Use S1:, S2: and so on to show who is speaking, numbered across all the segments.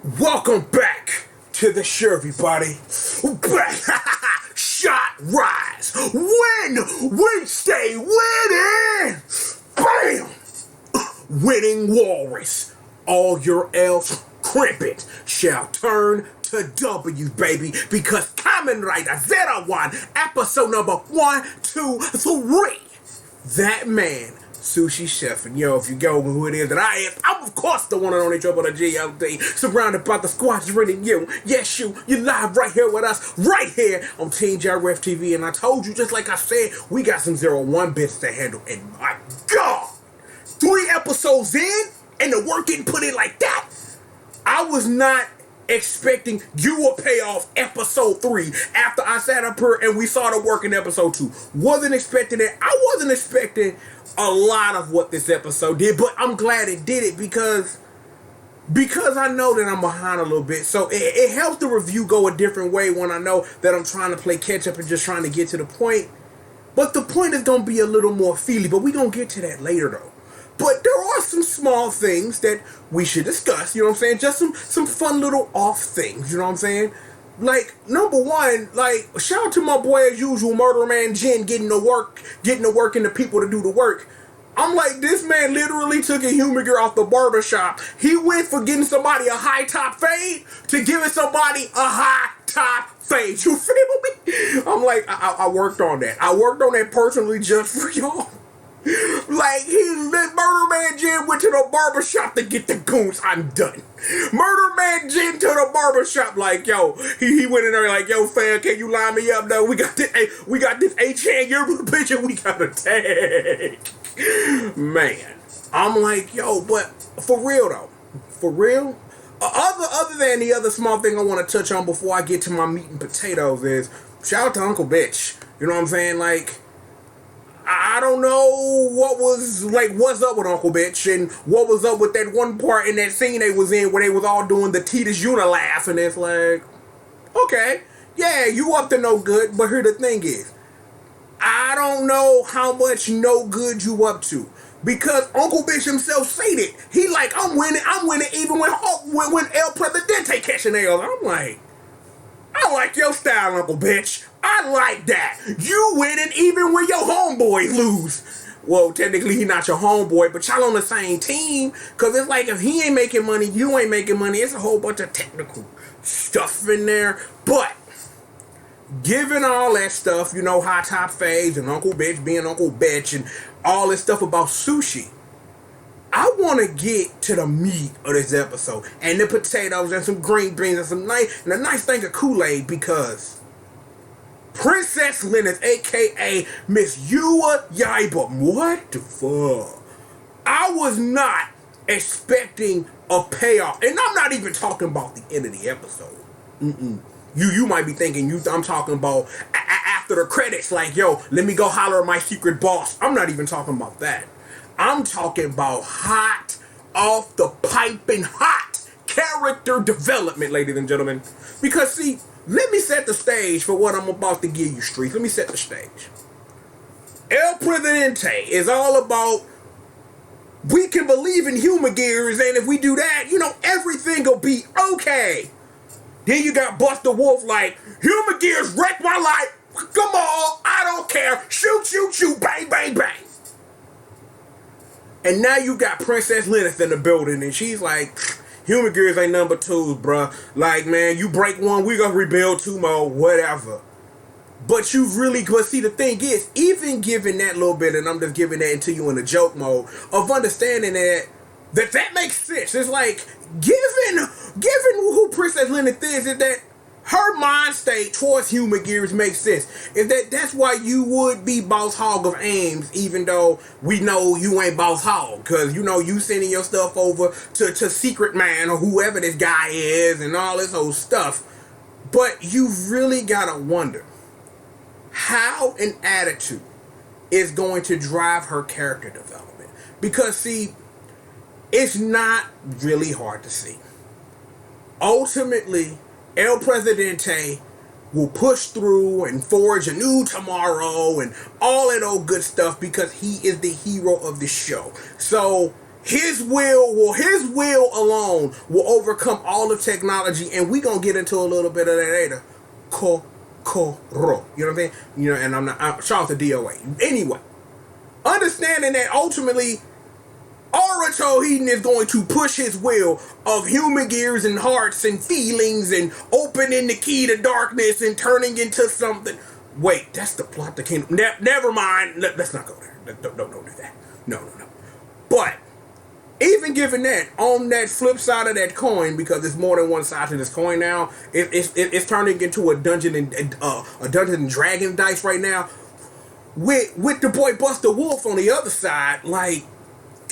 S1: Welcome back to the show, everybody. Back, shot rise. Win, we stay winning. Bam! Winning walrus. All your L's crimpet shall turn to W, baby, because Kamen Rider 01, episode number 1, 2, 3. That man, Sushi Chef, and if you go with who it is that I am, I'm of course the one and only trouble the G.O.D, surrounded by the squadron you. Yes, you're live right here with us, right here on Team JRF TV, and I told you, just like I said, we got some 01 bits to handle, and my God, 3 episodes in, and the work getting put in like that, I was not expecting you will pay off episode 3 after I sat up here and we saw the work in episode 2. Wasn't expecting it. I wasn't expecting a lot of what this episode did, but I'm glad it did it because I know that I'm behind a little bit. So it helps the review go a different way when I know that I'm trying to play catch up and just trying to get to the point. But the point is going to be a little more feely, but we're going to get to that later though. But there are some small things that we should discuss, you know what I'm saying? Just some fun little off things, you know what I'm saying? Like, number one, shout out to my boy as usual, Murder Man Jen, getting the work and the people to do the work. I'm like, this man literally took a human gear off the barbershop. He went from getting somebody a high top fade to giving somebody a high top fade. You feel me? I'm like, I worked on that. I worked on that personally just for y'all. Like, Murder Man Jim went to the barbershop to get the goons. I'm done. Murder Man Jim to the barbershop, like, yo, he went in there like, yo, fam, can you line me up? No, we got this H-hand yearbook picture we gotta take. Man, I'm like, yo, but for real though, for real, other than the other small thing I want to touch on before I get to my meat and potatoes is, shout out to Uncle Bitch. You know what I'm saying? Like, I don't know what's up with Uncle Bitch and what was up with that one part in that scene they was in where they was all doing the Titus Una laugh, and it's like, okay, yeah, you up to no good, but here the thing is, I don't know how much no good you up to. Because Uncle Bitch himself stated, he like, I'm winning even when El Presidente catching nails. I'm like, I like your style, Uncle Bitch. I like that. You winning even when your homeboy lose. Well, technically he not your homeboy, but y'all on the same team. Cause it's like if he ain't making money, you ain't making money. It's a whole bunch of technical stuff in there. But given all that stuff, high top fades and Uncle Bitch being Uncle Bitch and all this stuff about Sushi, I want to get to the meat of this episode and the potatoes and some green beans and a nice thing of Kool-Aid, because Princess Lyneth, aka Miss Yua Yaiba, what the fuck? I was not expecting a payoff, and I'm not even talking about the end of the episode. You might be thinking I'm talking about after the credits, like, yo, let me go holler at my secret boss. I'm not even talking about that. I'm talking about hot, off the piping hot character development, ladies and gentlemen. Because, see, let me set the stage for what I'm about to give you, streets. Let me set the stage. El Presidente is all about, we can believe in human gears, and if we do that, everything will be okay. Then you got Buster Wolf like, human gears wreck my life. Come on, I don't care. Shoot, shoot, shoot, bang, bang, bang. And now you got Princess Lyneth in the building, and she's like, human gears ain't number 2s, bruh. Like, man, you break one, we gonna rebuild 2 more, whatever. But see, the thing is, even given that little bit, and I'm just giving that into you in a joke mode, of understanding that makes sense. It's like, given who Princess Lyneth is that her mind state towards human gears makes sense. Is that's why you would be boss hog of Ames, even though we know you ain't boss hog, because you sending your stuff over to Secret Man or whoever this guy is and all this old stuff. But you really gotta wonder how an attitude is going to drive her character development. Because see, it's not really hard to see. Ultimately, El Presidente will push through and forge a new tomorrow and all that old good stuff because he is the hero of the show. So his will alone will overcome all of technology, and we gonna get into a little bit of that later. Kokoro. You know what I'm saying? You know, and shout out to DOA. Anyway, understanding that ultimately Aruto Hiden is going to push his will of human gears and hearts and feelings and opening the key to darkness and turning into something. Wait, that's the plot that came. Never mind. Let's not go there. Don't do that. No. But even given that, on that flip side of that coin, because there's more than one side to this coin now, it's turning into a Dungeon and Dragon dice right now. With the boy Buster Wolf on the other side, like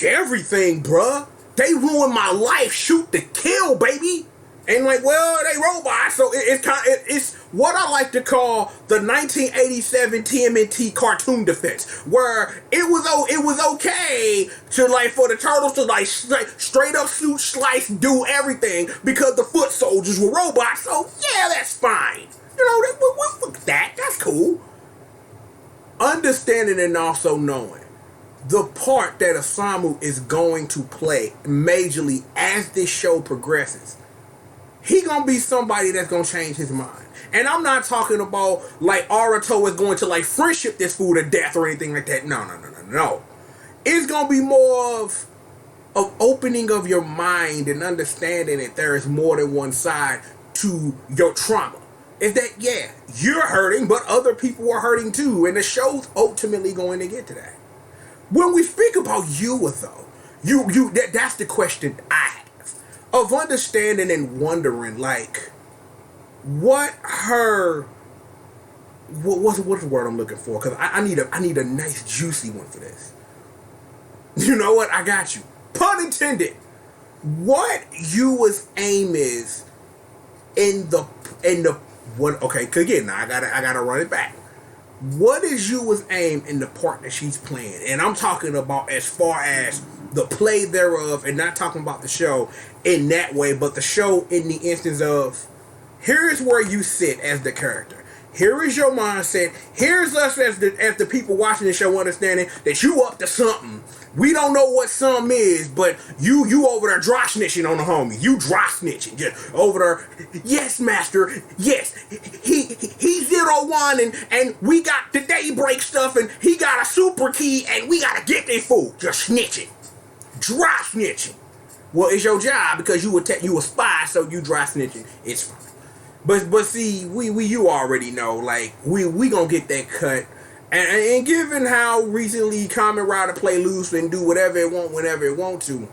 S1: everything, bruh. They ruined my life. Shoot to kill, baby. And like, well, they robots, so it's what I like to call the 1987 TMNT cartoon defense, where it was okay to like for the turtles to like straight up shoot, slice, do everything because the foot soldiers were robots. So yeah, that's fine. You know, we'll that. That's cool. Understanding and also knowing the part that Osamu is going to play majorly as this show progresses. He gonna be somebody that's gonna change his mind. And I'm not talking about like Aruto is going to like friendship this fool to death or anything like that. No. It's gonna be more of opening of your mind and understanding that there is more than one side to your trauma. Is that, yeah, you're hurting, but other people are hurting too. And the show's ultimately going to get to that. When we speak about Yua though, that's the question I have. Of understanding and wondering, like, what's the word I'm looking for? Because I need a nice juicy one for this. You know what? I got you. Pun intended. What Yua's aim is in the what? Okay, again, now I gotta run it back. What is Yua's aim in the part that she's playing? And I'm talking about as far as the play thereof, and not talking about the show in that way, but the show in the instance of, here's where you sit as the character. Here is your mindset. Here's us as the people watching the show understanding that you up to something. We don't know what something is, but you over there dry snitching on the homie. You dry snitching. Just over there. Yes, master. Yes. He's 01 and we got the daybreak stuff and he got a super key and we gotta get this fool. Just snitching. Dry snitching. Well, it's your job because you a spy, so you dry snitching. It's fine. But see, you already know, like, we gonna get that cut. And given how recently Kamen Rider play loose and do whatever it want whenever it want to,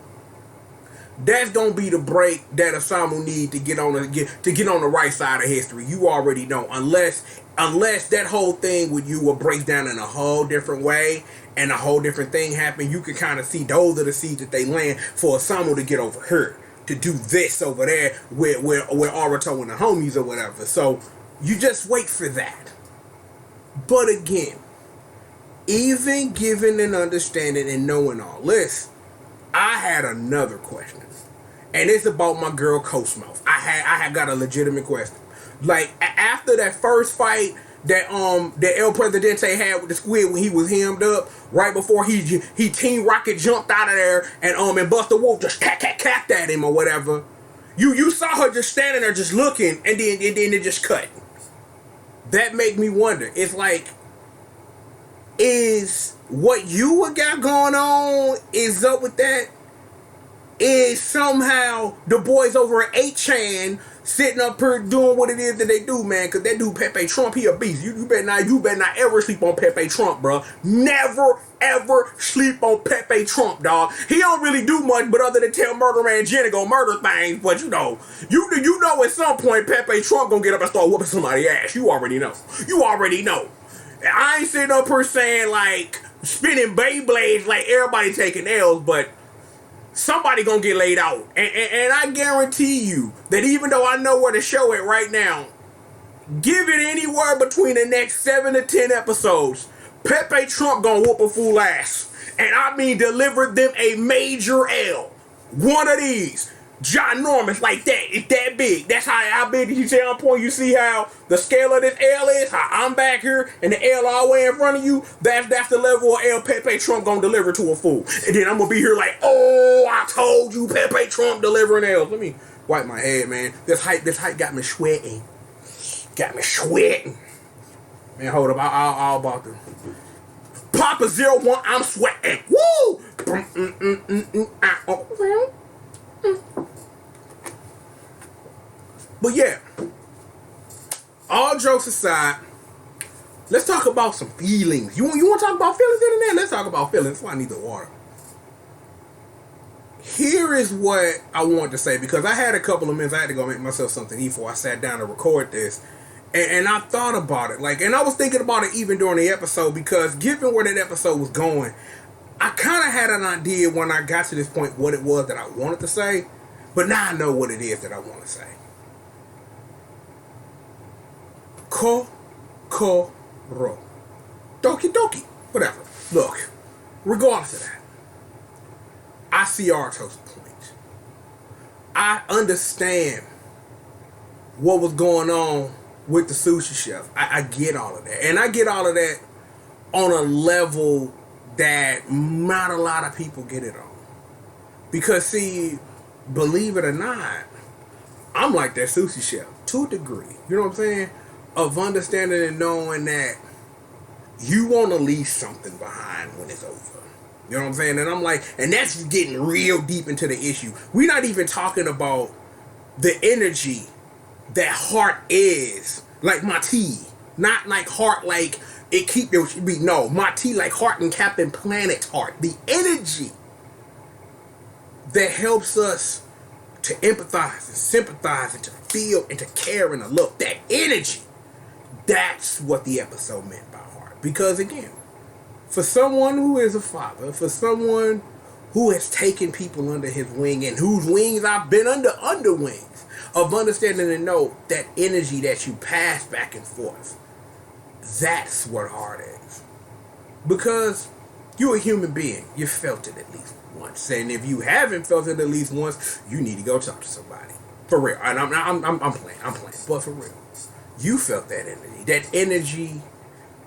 S1: that's gonna be the break that Osamu need to get on the right side of history. You already know, unless that whole thing with you will break down in a whole different way and a whole different thing happen. You can kind of see those are the seeds that they land for Osamu to get over here, to do this over there where Aruto and the homies or whatever. So you just wait for that. But again, even given an understanding and knowing all this, I had another question. And it's about my girl Cosmos. I had got a legitimate question. Like after that first fight that El Presidente had with the squid when he was hemmed up, right before he Team Rocket jumped out of there and Buster Wolf just capped at him or whatever. You saw her just standing there just looking and then it just cut. That made me wonder. It's like, is what you got going on is up with that? Is somehow the boys over at 8chan sitting up here doing what it is that they do, man? Because that dude Pepe Trump, he a beast. You better not ever sleep on Pepe Trump, bro. Never ever sleep on Pepe Trump, dog. He don't really do much, but other than tell Murder Man Jenny go murder things. But you know at some point Pepe Trump gonna get up and start whooping somebody's ass. You already know. I ain't sitting up here saying like spinning Beyblades like everybody taking L's, but somebody gonna get laid out. And I guarantee you that even though I know where to show it right now, give it anywhere between the next 7 to 10 episodes, Pepe Trump gonna whoop a fool ass. And I mean deliver them a major L. One of these. ginormous like that. It's that big. That's how big you say on point. You see how the scale of this L is? How I'm back here and the L all the way in front of you? That's the level of L Pepe Trump gonna deliver to a fool. And then I'm gonna be here like, oh, I told you Pepe Trump delivering L's. Let me wipe my head, man. This hype got me sweating. Man, hold up. I'll about to Papa 01, I'm sweating. Woo! But yeah, all jokes aside, let's talk about some feelings. You want to talk about feelings, Internet? Let's talk about feelings. That's why I need the water. Here is what I wanted to say, because I had a couple of minutes. I had to go make myself something to eat before I sat down to record this. And I thought about it, and I was thinking about it even during the episode, because given where that episode was going, I kind of had an idea when I got to this point what it was that I wanted to say, but now I know what it is that I want to say. Ro. Doki doki. Whatever. Look, regardless of that, I see Arto's point. I understand what was going on with the sushi chef. I get all of that. And I get all of that on a level that not a lot of people get it on. Because, see, believe it or not, I'm like that sushi chef to a degree. You know what I'm saying? Of understanding and knowing that you want to leave something behind when it's over. You know what I'm saying? And I'm like, and that's getting real deep into the issue. We're not even talking about the energy that heart is, like my tea. Not like heart like it keep there should be. No, my tea like heart and Captain Planet's heart. The energy that helps us to empathize and sympathize and to feel and to care and to look. That energy. That's what the episode meant by heart. Because again, for someone who is a father, for someone who has taken people under his wing and whose wings I've been under wings, of understanding and know that energy that you pass back and forth, that's what heart is. Because you're a human being. You felt it at least once. And if you haven't felt it at least once, you need to go talk to somebody. For real. And I'm playing. But for real. You felt that energy. That energy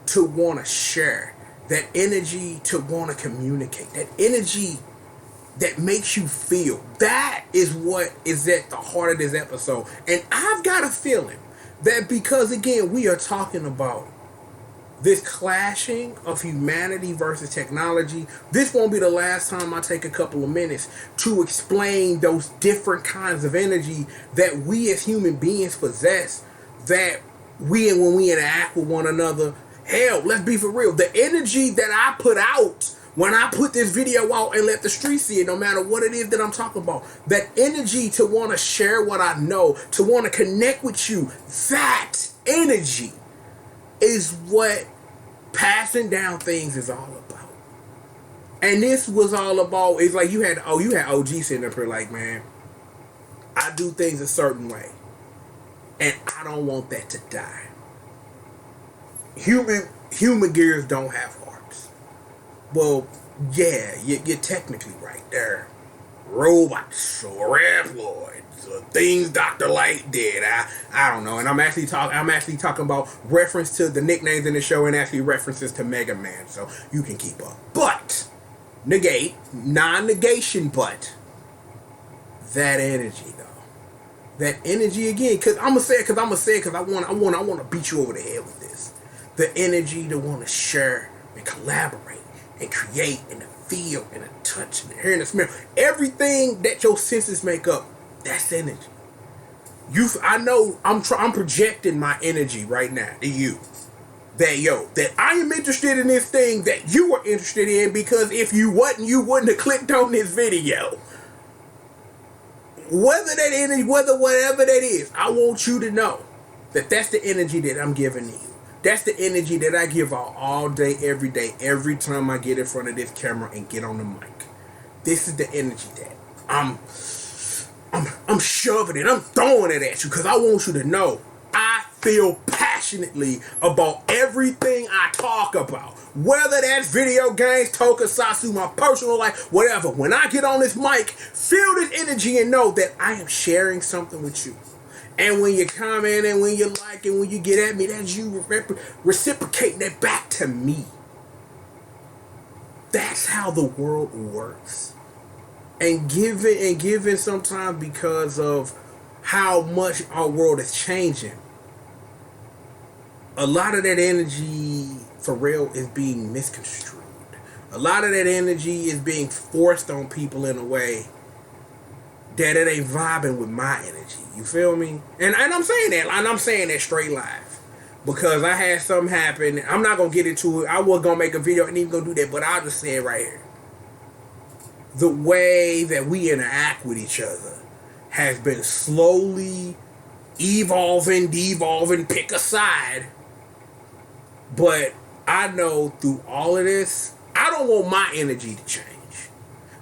S1: to want to share. That energy to want to communicate. That energy that makes you feel. That is what is at the heart of this episode. And I've got a feeling that because, again, we are talking about this clashing of humanity versus technology, this won't be the last time I take a couple of minutes to explain those different kinds of energy that we as human beings possess, that when we interact with one another. Hell, let's be for real. The energy that I put out when I put this video out and let the streets see it, no matter what it is that I'm talking about, that energy to want to share what I know, to want to connect with you, that energy is what passing down things is all about. And this was all about, it's like you had OG sitting up here like, man, I do things a certain way. And I don't want that to die. Human gears don't have hearts. Well, yeah, you're technically right there. Robots or androids or things Dr. Light did. I don't know. And I'm actually talking about reference to the nicknames in the show and actually references to Mega Man, so you can keep up. But non-negation, but that energy though. That energy again, because I'm gonna say it because I want to beat you over the head with this. The energy to want to share and collaborate and create and to feel and to touch and to hear and to smell. Everything that your senses make up, that's energy. I know I'm projecting my energy right now to you. That I am interested in this thing that you are interested in, because if you wasn't, you wouldn't have clicked on this video. Whether that energy, whatever that is, I want you to know that that's the energy that I'm giving to you. That's the energy that I give out all day, every time I get in front of this camera and get on the mic. This is the energy that I'm shoving it, I'm throwing it at you, because I want you to know I feel passion passionately about everything I talk about. Whether that's video games, tokusatsu, my personal life, whatever. When I get on this mic, feel this energy and know that I am sharing something with you. And when you comment and when you like and when you get at me, that's you reciprocating that back to me. That's how the world works. And given sometimes because of how much our world is changing, a lot of that energy for real is being misconstrued. A lot of that energy is being forced on people in a way that it ain't vibing with my energy. You feel me? And I'm saying that, and I'm saying that straight live. Because I had something happen. I'm not going to get into it. I was going to make a video and even going to do that, but I'll just say it right here. The way that we interact with each other has been slowly evolving, devolving, pick a side. But I know through all of this, I don't want my energy to change.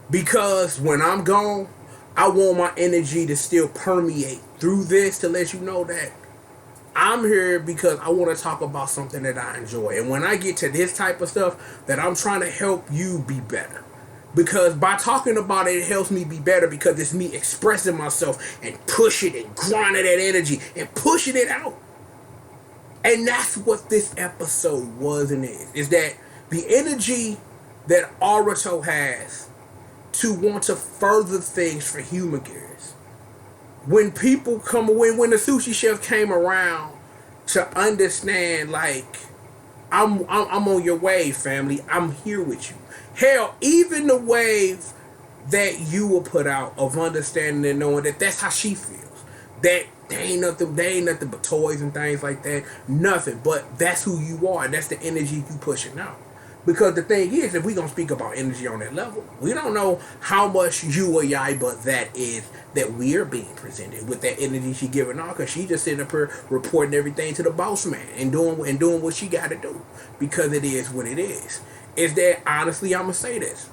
S1: Because when I'm gone, I want my energy to still permeate through this to let you know that I'm here because I want to talk about something that I enjoy. And when I get to this type of stuff, that I'm trying to help you be better. Because by talking about it, it helps me be better because it's me expressing myself and pushing and grinding that energy and pushing it out. And that's what this episode was and is that the energy that Aruto has to want to further things for human gears. When people come away, when the sushi chef came around to understand, like, I'm on your wave, family. I'm here with you. Hell, even the wave that you will put out of understanding and knowing that that's how she feels. That they ain't nothing but toys and things like that. Nothing, but that's who you are. And that's the energy you pushing out. Because the thing is, if we gonna speak about energy on that level, we don't know how much you or Yaiba that is that we are being presented with that energy she giving off. Because she just sitting up here reporting everything to the boss man and doing what she got to do. Because it is what it is. Is that honestly, I'm gonna say this.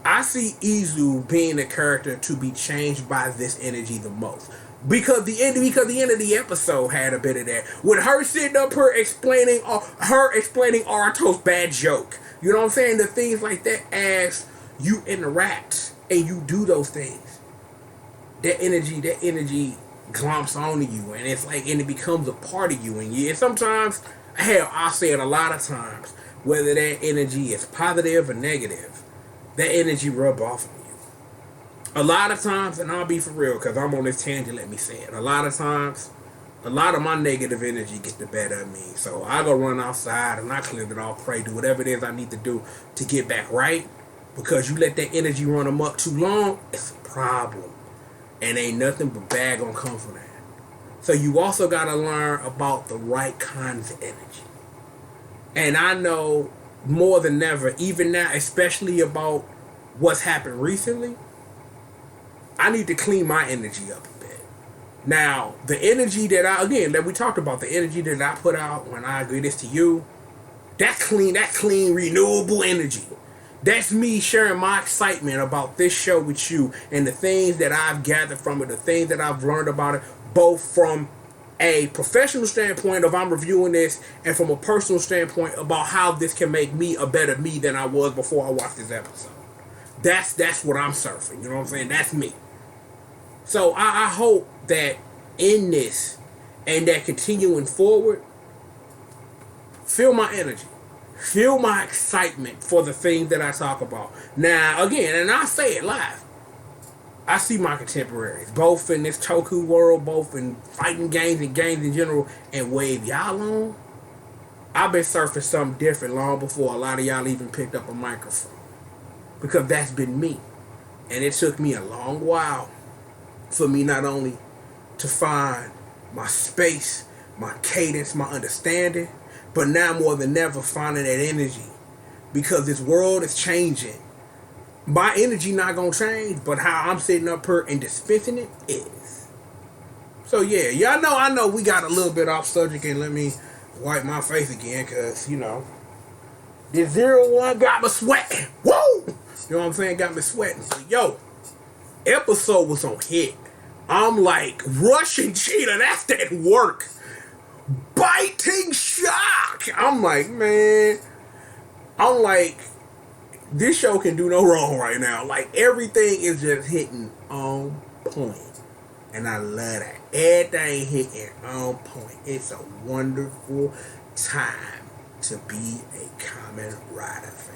S1: I see Izu being the character to be changed by this energy the most. Because the end of the episode had a bit of that. With her sitting up here explaining Aruto's bad joke. You know what I'm saying? The things like that as you interact and you do those things. That energy glomps onto you and it's like, and it becomes a part of you. And sometimes, hell, I say it a lot of times, whether that energy is positive or negative, that energy rub off on you. A lot of times, and I'll be for real, because I'm on this tangent, let me say it. A lot of times, a lot of my negative energy gets the better of me. So I go run outside and I clear it off, pray, do whatever it is I need to do to get back right. Because you let that energy run amok too long, it's a problem. And ain't nothing but bad gonna come from that. So you also gotta learn about the right kinds of energy. And I know more than ever, even now, especially about what's happened recently, I need to clean my energy up a bit. Now, the energy that we talked about, the energy that I put out when I agree this to you, that's clean, renewable energy. That's me sharing my excitement about this show with you and the things that I've gathered from it, the things that I've learned about it, both from a professional standpoint of I'm reviewing this and from a personal standpoint about how this can make me a better me than I was before I watched this episode. That's what I'm surfing, you know what I'm saying? That's me. So I hope that in this and that continuing forward, feel my energy. Feel my excitement for the things that I talk about. Now, again, and I say it live, I see my contemporaries, both in this Toku world, both in fighting games and games in general, and wave y'all on. I've been surfing something different long before a lot of y'all even picked up a microphone. Because that's been me. And it took me a long while for me not only to find my space, my cadence, my understanding, but now more than ever finding that energy. Because this world is changing. My energy not gonna change, but how I'm sitting up here and dispensing it is. So yeah, y'all know, I know we got a little bit off subject, and let me wipe my face again, cause you know, this 01 got me sweating. Woo! You know what I'm saying? Got me sweating. So yo, episode was on hit. I'm like Russian cheetah. That's that work. biting shock. I'm like, man, this show can do no wrong right now. Like, everything is just hitting on point. And I love that. Everything hitting on point. It's a wonderful time to be a Kamen Rider fan.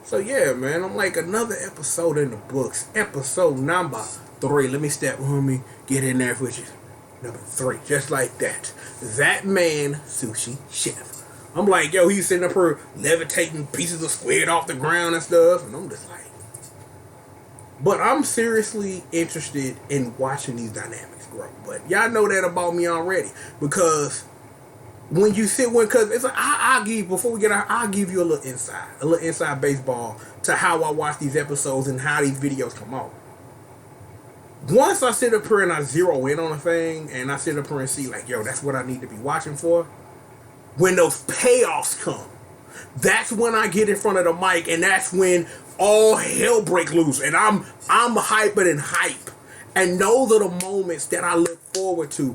S1: So yeah, man, I'm like another episode in the books. Episode number 3. Let me get in there with you. Number 3, just like that. That man, Sushi Chef. I'm like, yo, he's sitting up here levitating pieces of squid off the ground and stuff. And I'm just like, but I'm seriously interested in watching these dynamics grow. But y'all know that about me already. Because when you because it's like, I'll give you a little inside baseball to how I watch these episodes and how these videos come out. Once I sit up here and I zero in on a thing, and I sit up here and see like, yo, that's what I need to be watching for. When those payoffs come, that's when I get in front of the mic, and that's when all hell break loose, and I'm hyper than hype. And those are the moments that I look forward to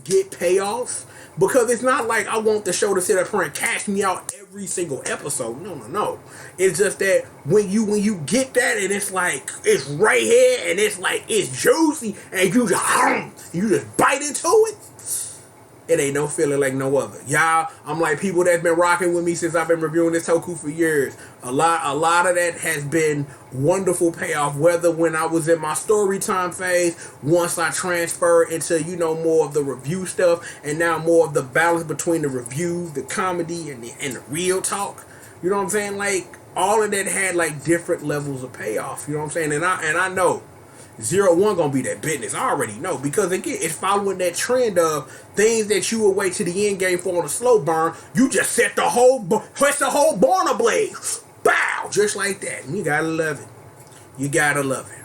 S1: get payoffs. Because it's not like I want the show to sit up here and cash me out every single episode. No. It's just that when you get that, and it's like, it's right here, and it's like, it's juicy, and you just bite into it. It ain't no feeling like no other. Y'all, I'm like people that's been rocking with me since I've been reviewing this Toku for years. A lot of that has been wonderful payoff, whether when I was in my story time phase, once I transferred into, more of the review stuff, and now more of the balance between the review, the comedy, and the real talk. You know what I'm saying? Like, all of that had like different levels of payoff. You know what I'm saying? And I know 0-1 gonna be that business. I already know, because again, it's following that trend of things that you would wait to the end game for on a slow burn. You just set the whole barn ablaze. Bow, just like that. And you gotta love it. You gotta love it.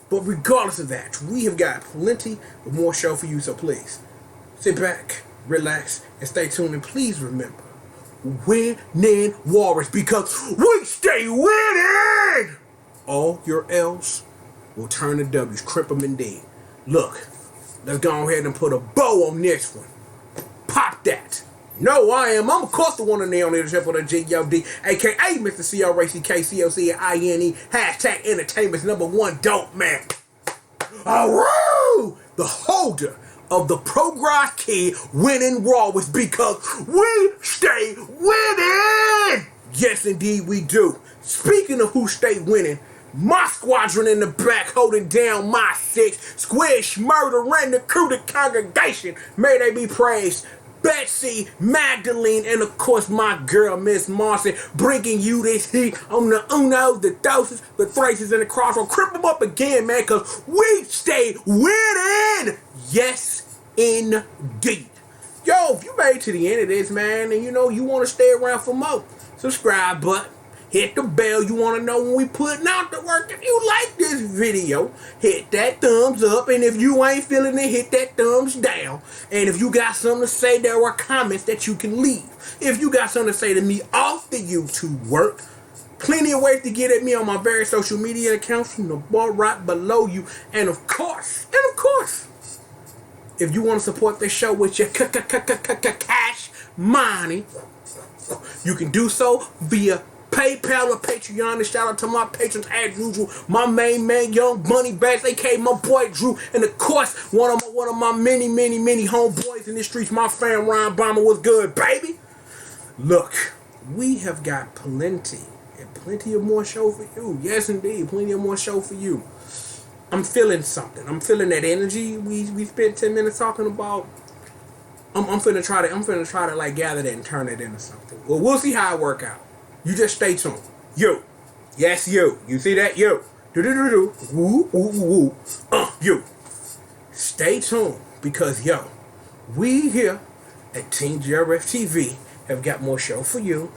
S1: But regardless of that, we have got plenty of more show for you. So please sit back, relax, and stay tuned. And please remember, winning warriors, because we stay winning. All your L's will turn to W's. Crip them indeed. Look, let's go ahead and put a bow on this one. Pop that. No, I'm of course the one in there on leadership for the G.O.D, aka Mr. CRACKCOCINE, hashtag entertainment's #1 dope man. Aroo! The holder of the Progress Key winning Raw was because we stay winning. Yes, indeed we do. Speaking of who stay winning, my squadron in the back holding down my 6. Squish, murder, and the crew, the congregation. May they be praised. Betsy, Magdalene, and of course my girl, Miss Marcy, bringing you this heat on the unos, the doses, the thraces, and the crossroads. Crip them up again, man, because we stay winning. Yes, indeed. Yo, if you made it to the end of this, man, and you want to stay around for more, subscribe button. Hit the bell. You want to know when we putting out the work. If you like this video, hit that thumbs up. And if you ain't feeling it, hit that thumbs down. And if you got something to say, there are comments that you can leave. If you got something to say to me off the YouTube work, plenty of ways to get at me on my various social media accounts from the bar right below you. And of course, if you want to support this show with your cash money, you can do so via PayPal or Patreon. And shout out to my patrons as usual. My main man, Young Bunny Bags, aka my boy Drew, and of course one of my many homeboys in the streets, my friend Ryan Bomber. Was good, baby. Look, we have got plenty of more show for you. Yes, indeed, plenty of more show for you. I'm feeling something. I'm feeling that energy we spent 10 minutes talking about. I'm finna try to like gather that and turn it into something. Well, we'll see how it work out. You just stay tuned. You. Yes, you. You see that? You. Do-do-do-do. Woo, woo, woo. You. Stay tuned, because, yo, we here at Team GRF TV have got more show for you.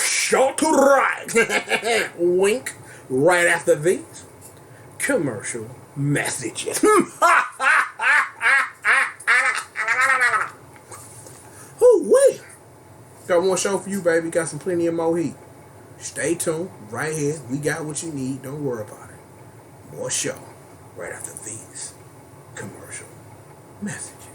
S1: Show to right. Wink. Right after these commercial messages. Wait. Got more show for you, baby. Got some plenty of more heat. Stay tuned. Right here. We got what you need. Don't worry about it. More show right after these commercial messages.